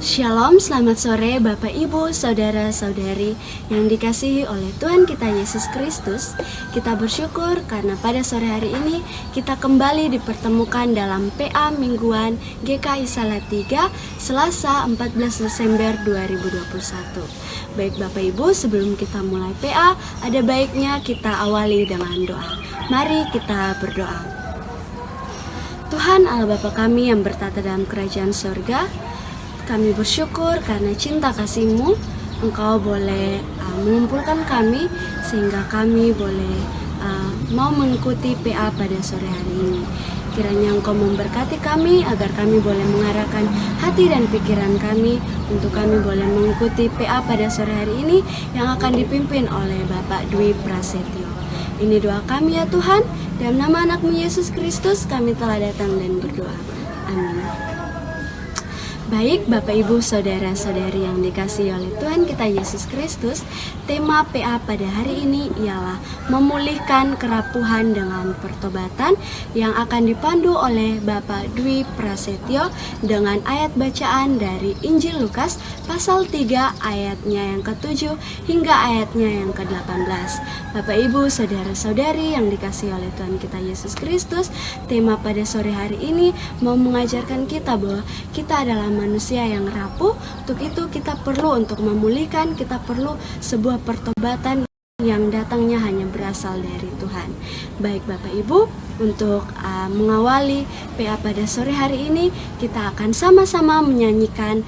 Shalom, selamat sore Bapak Ibu, Saudara-saudari yang dikasihi oleh Tuhan kita Yesus Kristus. Kita bersyukur karena pada sore hari ini kita kembali dipertemukan dalam PA Mingguan GKI Salatiga Selasa 14 Desember 2021. Baik Bapak Ibu, sebelum kita mulai PA, ada baiknya kita awali dengan doa. Mari kita berdoa. Tuhan Allah Bapa kami yang bertata dalam kerajaan surga, kami bersyukur karena cinta kasih-Mu, Engkau boleh mengumpulkan kami sehingga kami boleh mau mengikuti PA pada sore hari ini. Kiranya Engkau memberkati kami agar kami boleh mengarahkan hati dan pikiran kami untuk kami boleh mengikuti PA pada sore hari ini yang akan dipimpin oleh Bapak Dwi Prasetyo. Ini doa kami ya Tuhan, dalam nama anak-Mu Yesus Kristus kami telah datang dan berdoa. Amin. Baik Bapak Ibu Saudara-saudari yang dikasihi oleh Tuhan kita Yesus Kristus, tema PA pada hari ini ialah memulihkan kerapuhan dengan pertobatan yang akan dipandu oleh Bapak Dwi Prasetyo dengan ayat bacaan dari Injil Lukas pasal 3 ayatnya yang ke-7 hingga ayatnya yang ke-18. Bapak Ibu Saudara-saudari yang dikasihi oleh Tuhan kita Yesus Kristus, tema pada sore hari ini mau mengajarkan kita bahwa kita adalah manusia yang rapuh. Untuk itu kita perlu untuk memulihkan, kita perlu sebuah pertobatan yang datangnya hanya berasal dari Tuhan. Baik Bapak Ibu, untuk mengawali PA pada sore hari ini kita akan sama-sama menyanyikan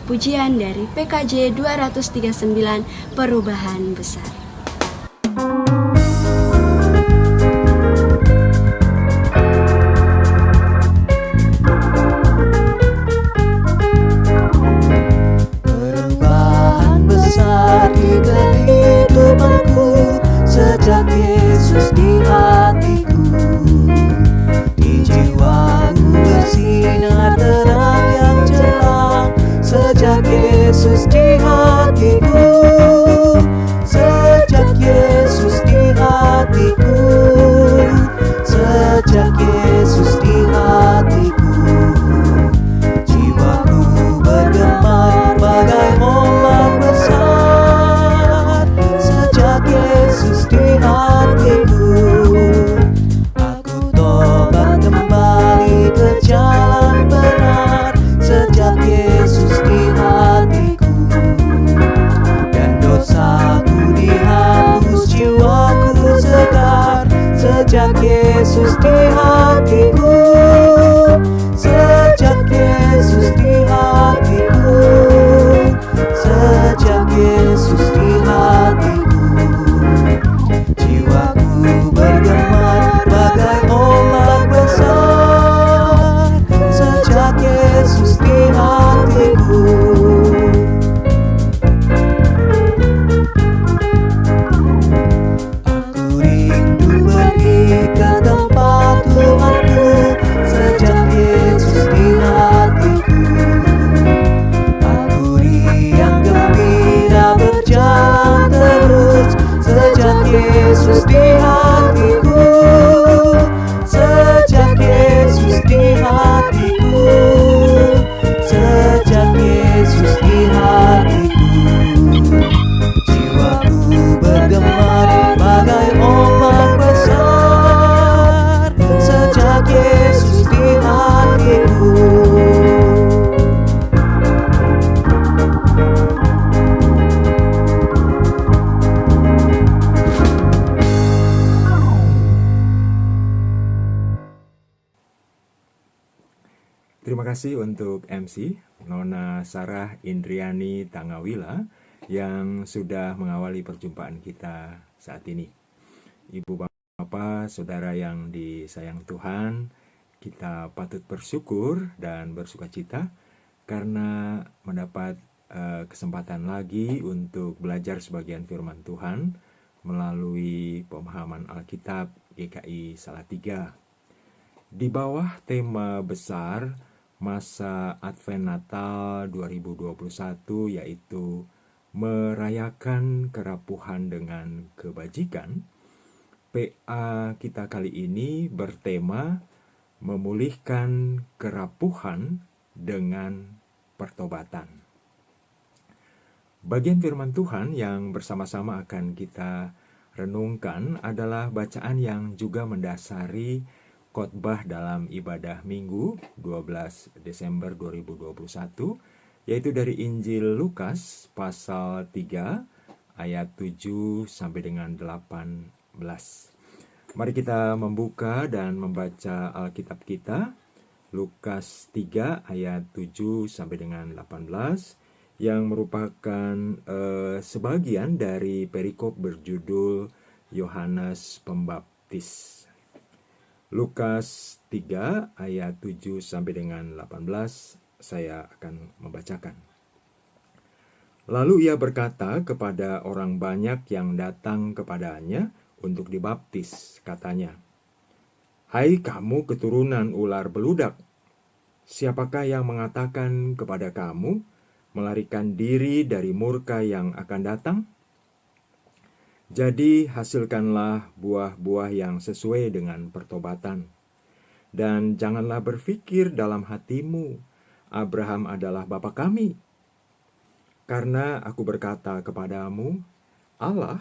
pujian dari PKJ 239 Perubahan Besar. Sejak Yesus di hatiku, di jiwaku bersinar terang yang cemerlang. Sejak Yesus di hatiku, sejak Yesus di hatiku, sejak Yesus di hatiku, jiwaku bergema bagai ombak besar. Yesus di hatiku, aku tobat kembali ke jalan benar. Sejak Yesus di hatiku, dan dosaku dihapus, jiwaku segar. Sejak Yesus di hatiku, sejak Yesus di hatiku, sejak Yesus di hatiku, jiwaku bergema bagai ombak besar. Sejak Yesus di hatiku, aku rindu pergi ke tempat Tuhanku. Sejak Yesus di hatiku, aku riang gembira berjalan terus. Sejak Yesus di hatiku, sejak Yesus di hatiku, sejak Yesus di hatiku, jiwaku bergema bagai ombak besar. Sejak Yesus di hatiku, terima kasih untuk MC Nona Sarah Indriani Tangawila yang sudah mengawali perjumpaan kita saat ini. Ibu Bapak, Saudara yang disayang Tuhan, kita patut bersyukur dan bersukacita karena mendapat kesempatan lagi untuk belajar sebagian firman Tuhan melalui pemahaman Alkitab GKI Salatiga. Di bawah tema besar masa Advent Natal 2021 yaitu merayakan kerapuhan dengan kebajikan, PA kita kali ini bertema memulihkan kerapuhan dengan pertobatan. Bagian firman Tuhan yang bersama-sama akan kita renungkan adalah bacaan yang juga mendasari khotbah dalam ibadah Minggu 12 Desember 2021, yaitu dari Injil Lukas pasal 3 ayat 7 sampai dengan 18. Mari kita membuka dan membaca Alkitab kita, Lukas 3 ayat 7 sampai dengan 18, yang merupakan sebagian dari perikop berjudul Yohanes Pembaptis. Lukas 3 ayat 7 sampai dengan 18, saya akan membacakan. Lalu ia berkata kepada orang banyak yang datang kepadanya untuk dibaptis, katanya, "Hai kamu keturunan ular beludak, siapakah yang mengatakan kepada kamu melarikan diri dari murka yang akan datang? Jadi hasilkanlah buah-buah yang sesuai dengan pertobatan. Dan janganlah berpikir dalam hatimu, Abraham adalah bapa kami. Karena aku berkata kepadamu, Allah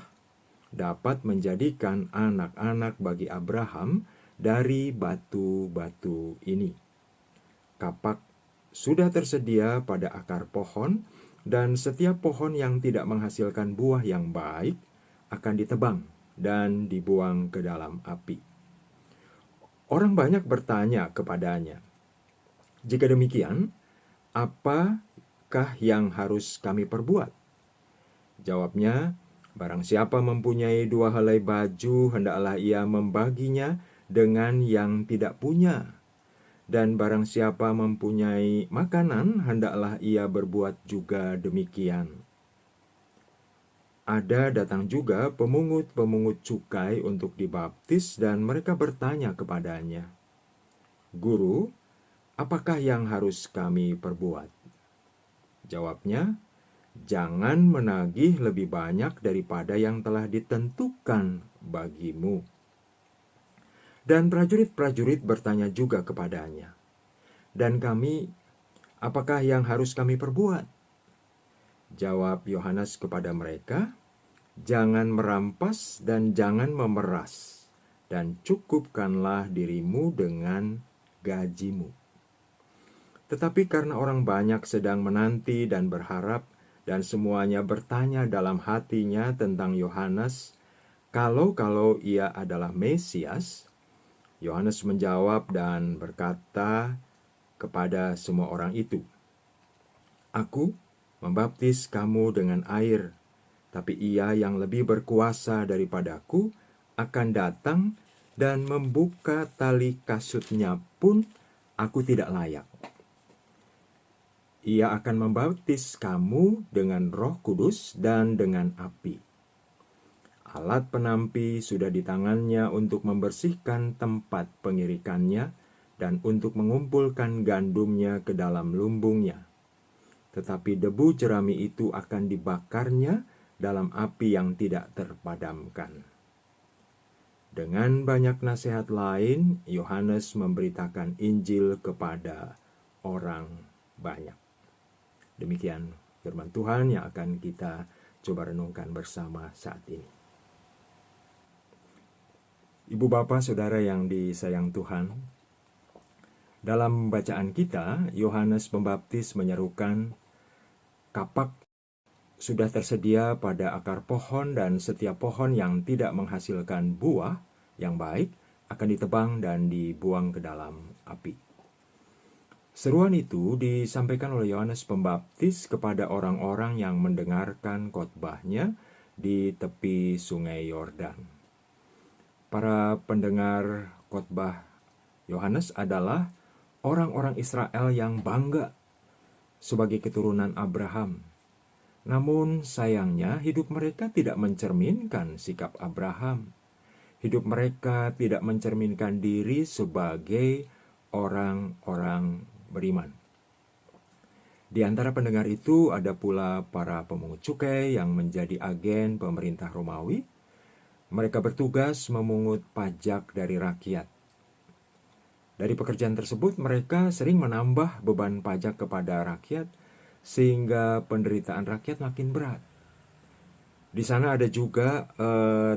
dapat menjadikan anak-anak bagi Abraham dari batu-batu ini. Kapak sudah tersedia pada akar pohon, dan setiap pohon yang tidak menghasilkan buah yang baik akan ditebang dan dibuang ke dalam api." Orang banyak bertanya kepadanya, "Jika demikian, apakah yang harus kami perbuat?" Jawabnya, "Barang siapa mempunyai 2 helai baju, hendaklah ia membaginya dengan yang tidak punya. Dan barang siapa mempunyai makanan, hendaklah ia berbuat juga demikian." Ada datang juga pemungut-pemungut cukai untuk dibaptis, dan mereka bertanya kepadanya, "Guru, apakah yang harus kami perbuat?" Jawabnya, "Jangan menagih lebih banyak daripada yang telah ditentukan bagimu." Dan prajurit-prajurit bertanya juga kepadanya, "Dan kami, apakah yang harus kami perbuat?" Jawab Yohanes kepada mereka, "Jangan merampas dan jangan memeras, dan cukupkanlah dirimu dengan gajimu." Tetapi karena orang banyak sedang menanti dan berharap, dan semuanya bertanya dalam hatinya tentang Yohanes, kalau ia adalah Mesias, Yohanes menjawab dan berkata kepada semua orang itu, "Aku membaptis kamu dengan air, tapi ia yang lebih berkuasa daripadaku akan datang, dan membuka tali kasutnya pun aku tidak layak. Ia akan membaptis kamu dengan Roh Kudus dan dengan api. Alat penampi sudah di tangannya untuk membersihkan tempat pengirikannya dan untuk mengumpulkan gandumnya ke dalam lumbungnya. Tetapi debu jerami itu akan dibakarnya dalam api yang tidak terpadamkan." Dengan banyak nasihat lain, Yohanes memberitakan Injil kepada orang banyak. Demikian firman Tuhan yang akan kita coba renungkan bersama saat ini. Ibu bapak saudara yang disayang Tuhan, dalam bacaan kita, Yohanes Pembaptis menyerukan, "Kapak sudah tersedia pada akar pohon, dan setiap pohon yang tidak menghasilkan buah yang baik akan ditebang dan dibuang ke dalam api." Seruan itu disampaikan oleh Yohanes Pembaptis kepada orang-orang yang mendengarkan khotbahnya di tepi Sungai Yordan. Para pendengar khotbah Yohanes adalah orang-orang Israel yang bangga sebagai keturunan Abraham. Namun sayangnya hidup mereka tidak mencerminkan sikap Abraham. Hidup mereka tidak mencerminkan diri sebagai orang-orang beriman. Di antara pendengar itu ada pula para pemungut cukai yang menjadi agen pemerintah Romawi. Mereka bertugas memungut pajak dari rakyat. Dari pekerjaan tersebut mereka sering menambah beban pajak kepada rakyat, sehingga penderitaan rakyat makin berat. Di sana ada juga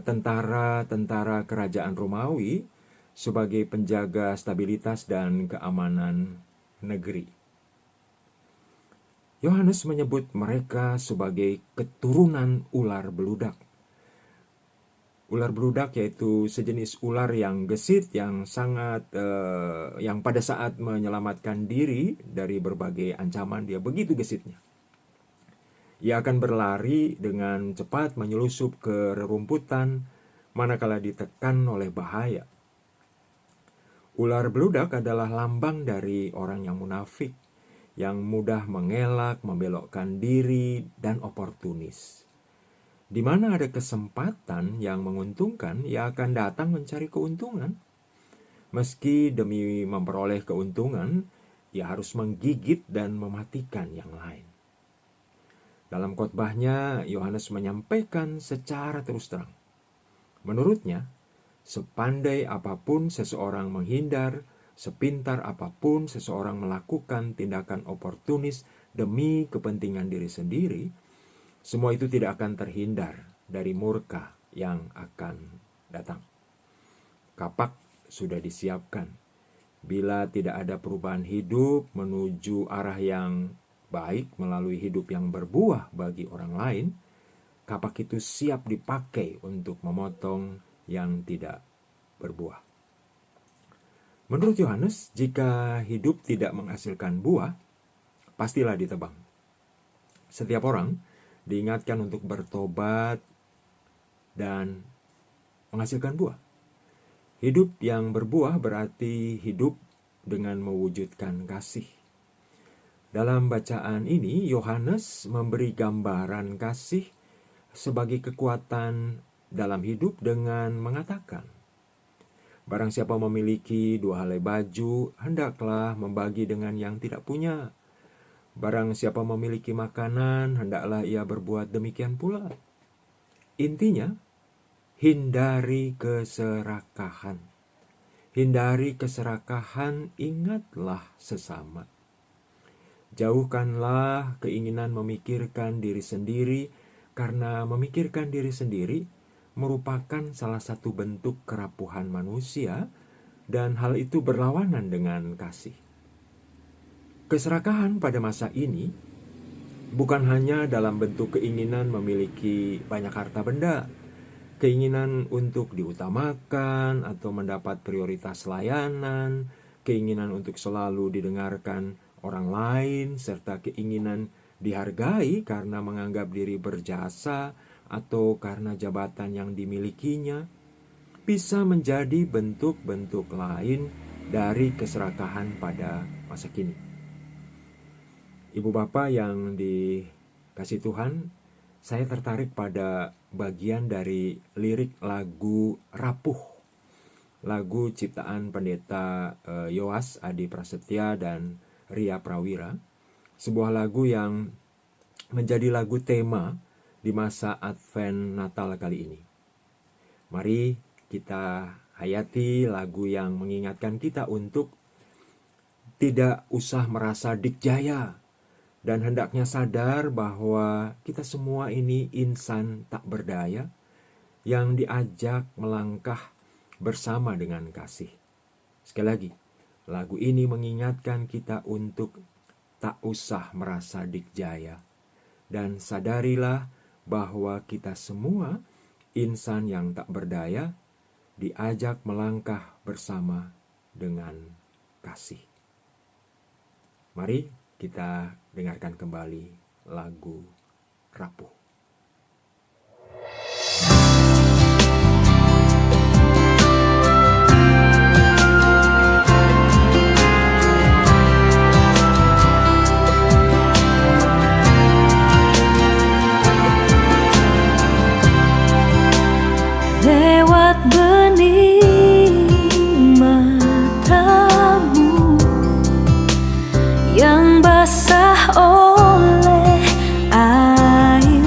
tentara-tentara kerajaan Romawi sebagai penjaga stabilitas dan keamanan negeri. Yohanes menyebut mereka sebagai keturunan ular beludak. Ular beludak yaitu sejenis ular yang gesit, yang pada saat menyelamatkan diri dari berbagai ancaman dia begitu gesitnya. Ia akan berlari dengan cepat menyelusup ke rerumputan manakala ditekan oleh bahaya. Ular beludak adalah lambang dari orang yang munafik, yang mudah mengelak, membelokkan diri, dan oportunis. Di mana ada kesempatan yang menguntungkan, ia akan datang mencari keuntungan. Meski demi memperoleh keuntungan, ia harus menggigit dan mematikan yang lain. Dalam khotbahnya, Yohanes menyampaikan secara terus terang. Menurutnya, sepandai apapun seseorang menghindar, sepintar apapun seseorang melakukan tindakan oportunis demi kepentingan diri sendiri, semua itu tidak akan terhindar dari murka yang akan datang. Kapak sudah disiapkan. Bila tidak ada perubahan hidup menuju arah yang baik melalui hidup yang berbuah bagi orang lain, kapak itu siap dipakai untuk memotong yang tidak berbuah. Menurut Yohanes, jika hidup tidak menghasilkan buah, pastilah ditebang. Setiap orang diingatkan untuk bertobat dan menghasilkan buah. Hidup yang berbuah berarti hidup dengan mewujudkan kasih. Dalam bacaan ini, Yohanes memberi gambaran kasih sebagai kekuatan dalam hidup dengan mengatakan, barang siapa memiliki 2 helai baju, hendaklah membagi dengan yang tidak punya. Barang siapa memiliki makanan, hendaklah ia berbuat demikian pula. Intinya, hindari keserakahan. Hindari keserakahan, ingatlah sesama. Jauhkanlah keinginan memikirkan diri sendiri, karena memikirkan diri sendiri merupakan salah satu bentuk kerapuhan manusia, dan hal itu berlawanan dengan kasih. Keserakahan pada masa ini bukan hanya dalam bentuk keinginan memiliki banyak harta benda, keinginan untuk diutamakan atau mendapat prioritas layanan, keinginan untuk selalu didengarkan orang lain, serta keinginan dihargai karena menganggap diri berjasa atau karena jabatan yang dimilikinya, bisa menjadi bentuk-bentuk lain dari keserakahan pada masa kini. Ibu bapak yang dikasih Tuhan, saya tertarik pada bagian dari lirik lagu Rapuh, lagu ciptaan pendeta Yoas Adi Prasetya dan Ria Prawira, sebuah lagu yang menjadi lagu tema di masa Advent Natal kali ini. Mari kita hayati lagu yang mengingatkan kita untuk tidak usah merasa dikjaya, dan hendaknya sadar bahwa kita semua ini insan tak berdaya yang diajak melangkah bersama dengan kasih. Sekali lagi, lagu ini mengingatkan kita untuk tak usah merasa dikjaya, dan sadarilah bahwa kita semua insan yang tak berdaya diajak melangkah bersama dengan kasih. Mari kita dengarkan kembali lagu Rapuh. Lewat bening matamu yang basah oleh air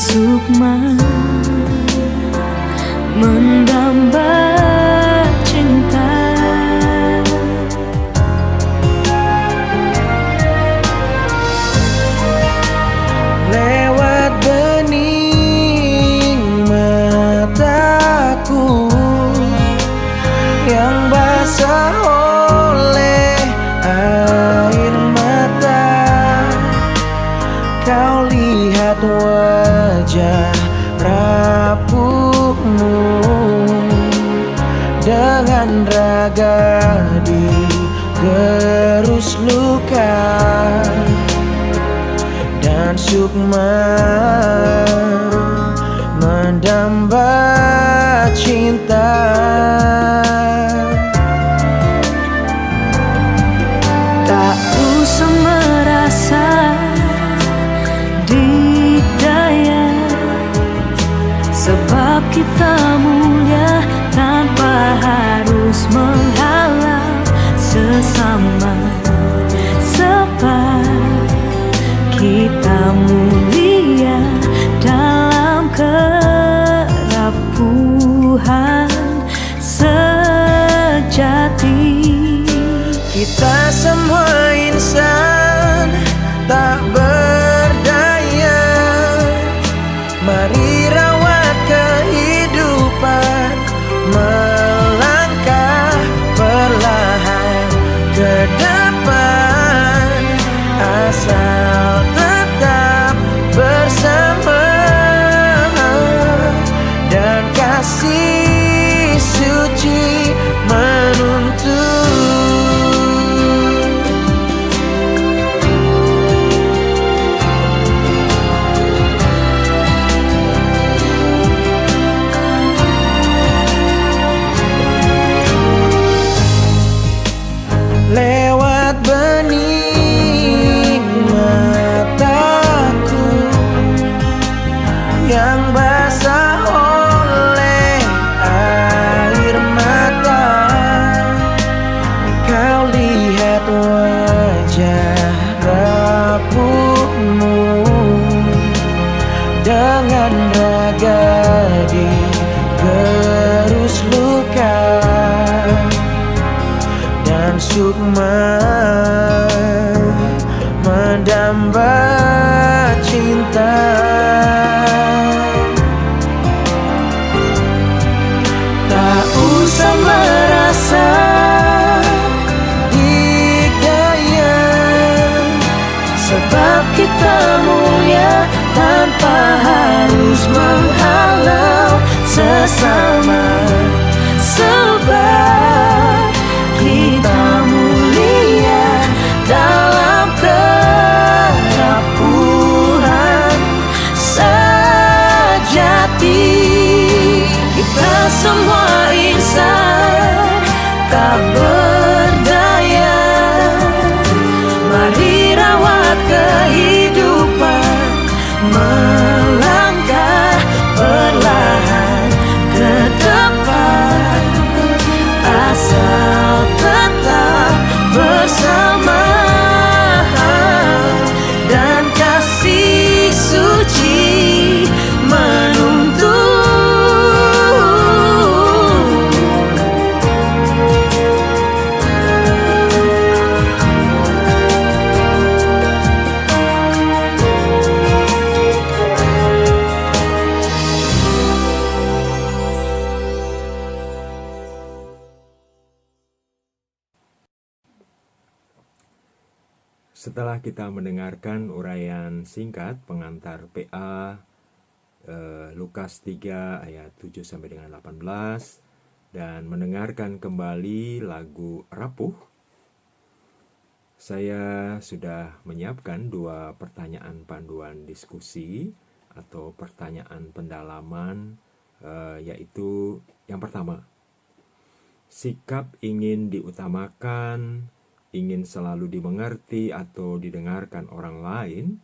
sukma mendamba cinta. Lewat bening mataku yang basah oleh air mata, kau lihat wajah rapuhmu dengan raga digerus luka dan sukma mendamba cinta. Tak usah merasa dikdaya, sebab kita mulia tanpa harus menghalau sesama. Sebab kita mulia dalam kerapuhan sejati. Kita semua insan tak berdaya, mari rawat kehidupan, melangkah perlahan ke depan, asal tetap bersama dan kasih suci menuntun. Lewat bening mataku yang basah oleh air mata, kau lihat wajah rapuhmu dengan raga digerus luka dan sukma mendamba cinta. Tak usah merasa dikdaya, sebab kita mulia tanpa harus menghalau sesama. Sebab kita mulia dalam kerapuhan sejati. Kita semua insan tak berdaya, mari rawat kehidupan, melangkah perlahan ke depan, asal tetap bersama dan kasih suci menuntun. Setelah kita mendengarkan uraian singkat pengantar PA Lukas 3 ayat 7 sampai dengan 18 dan mendengarkan kembali lagu Rapuh, saya sudah menyiapkan 2 pertanyaan panduan diskusi atau pertanyaan pendalaman, yaitu yang pertama, sikap ingin diutamakan, ingin selalu dimengerti atau didengarkan orang lain,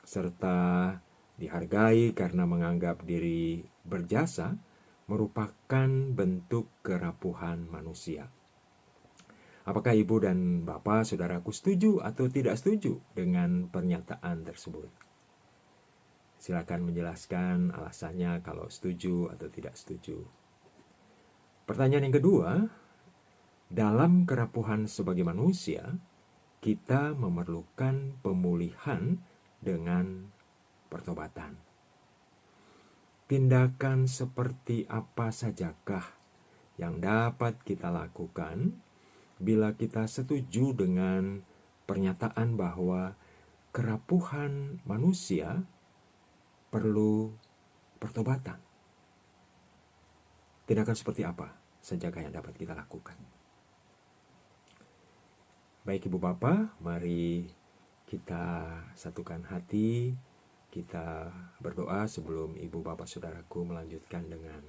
serta dihargai karena menganggap diri berjasa, merupakan bentuk kerapuhan manusia. Apakah Ibu dan Bapak, saudaraku, setuju atau tidak setuju dengan pernyataan tersebut? Silakan menjelaskan alasannya kalau setuju atau tidak setuju. Pertanyaan yang kedua, dalam kerapuhan sebagai manusia, kita memerlukan pemulihan dengan pertobatan. Tindakan seperti apa sajakah yang dapat kita lakukan bila kita setuju dengan pernyataan bahwa kerapuhan manusia perlu pertobatan? Tindakan seperti apa sajakah yang dapat kita lakukan? Baik Ibu Bapa, mari kita satukan hati, kita berdoa sebelum Ibu Bapak Saudaraku melanjutkan dengan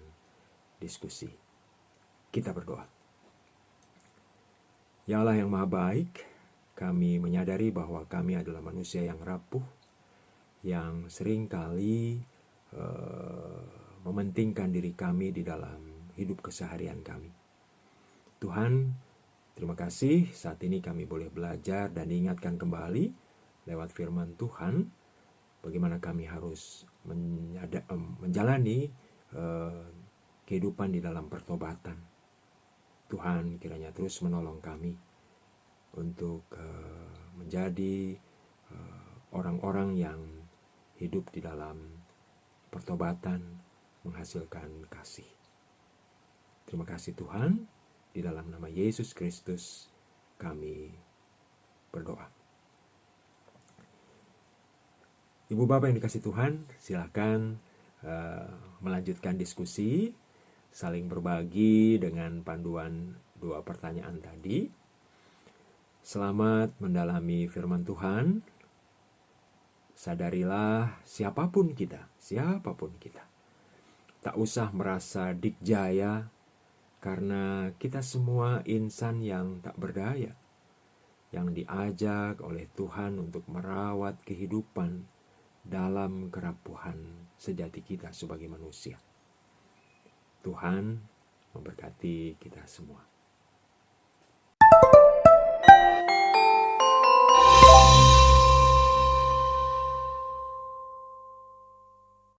diskusi. Kita berdoa. Ya Allah yang Maha Baik, kami menyadari bahwa kami adalah manusia yang rapuh, yang seringkali mementingkan diri kami di dalam hidup keseharian kami. Tuhan, terima kasih saat ini kami boleh belajar dan diingatkan kembali lewat firman Tuhan bagaimana kami harus menjalani kehidupan di dalam pertobatan. Tuhan kiranya terus menolong kami untuk menjadi orang-orang yang hidup di dalam pertobatan menghasilkan kasih. Terima kasih Tuhan, di dalam nama Yesus Kristus kami berdoa. Ibu Bapak yang dikasih Tuhan, silakan melanjutkan diskusi, saling berbagi dengan panduan 2 pertanyaan tadi. Selamat mendalami firman Tuhan. Sadarilah siapapun kita, tak usah merasa dikjaya karena kita semua insan yang tak berdaya, yang diajak oleh Tuhan untuk merawat kehidupan dalam kerapuhan sejati kita sebagai manusia. Tuhan memberkati kita semua.